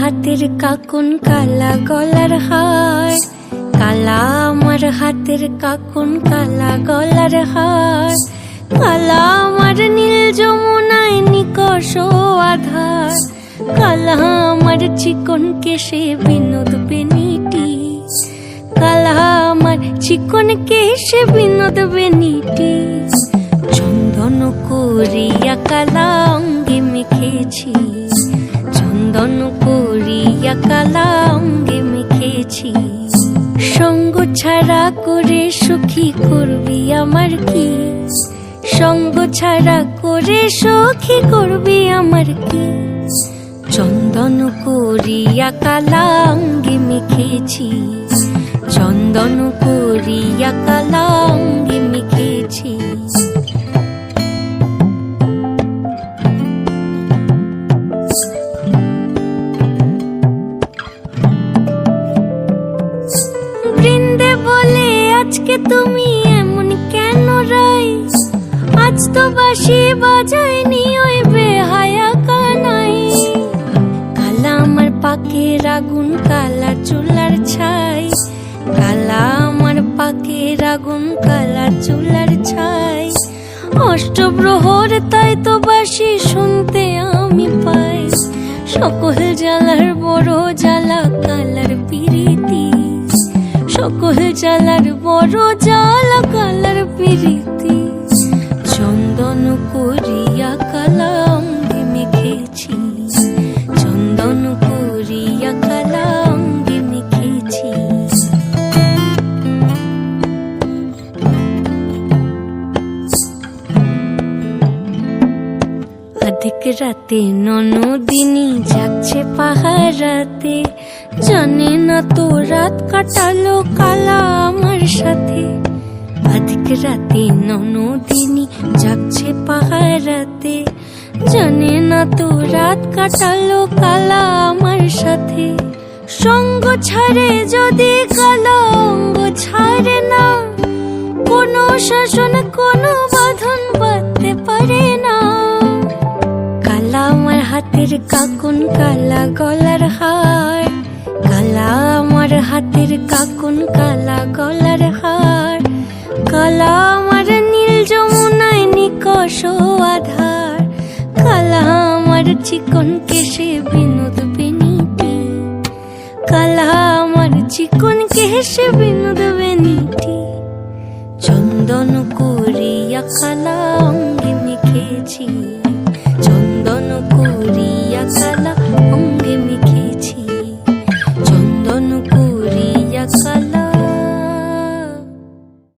হাতের কাকুন কালা গলার হার, কালা আমার হাতের কাকুন কালা গলার হার, কালা আমার নীল যমুনায় নিকষ আধার, কালা আমার চিকন কেশে বিনোদ বেনিটি, কালা আমার চিকন কেশে বিনোদ বেনিটি। চন্দন করিয়া কালা অঙ্গে মেখেছি, চন্দন করিয়া কালা অঙ্গে মেখেছি। সঙ্গ ছাড়া করে সুখী করবি আমার কি, সঙ্গ ছাড়া করে সখী করবি আমার কি। চন্দন করিয়া কালা অঙ্গে মেখেছি, চন্দন করিয়া কালা অঙ্গে মেখেছি। বৃন্দে বলে আজকে তুমি এমন কেন রাই, আজ তো বাঁশি বাজায়নি ওই বেহায়া কানাই। কালা আমার পাকের আগুন কালা চুলার ছাই, কালা আমার পাকের আগুন কালা চুলার ছাই। অষ্টপ্রহর তাই তো বাঁশি শুনতে আমি পাই, সকল জ্বালার বড় জ্বালা কালার পিরিতি, সকল জ্বালার বড় জ্বালা কালার পিরিতি। চন্দন করিয়া কালা অঙ্গে মেখেছি, চন্দন করিয়া কালা অঙ্গে মেখেছি। অধিক রাতে ননদিনী যাচ্ছে পাহারাতে, জানে না তো রাত কাটালো কালা আমার সাথে। অধিক রাতে ননদিনী যাচ্ছে পাহারাতে, জানে না তো রাত কাটালো কালা আমার সাথে। সঙ্গ ছাড়ে যদি কালা অঙ্গ ছাড়ে না, কোনো শাসন কোনো বাঁধন বাঁধতে পারে না। কালা আমার হাতের কাকুন কালা গলার হার, কালা আমার হাতের কাকুন কালা গলার হার, কালা আমার নীল যমুনায় নিকষ আধার, কালা আমার চিকন কেশে বিনোদ বেনিটি, কালা আমার চিকন কেশে বিনোদ বেনিটি। চন্দন করিয়া কালা অঙ্গে মেখেছি।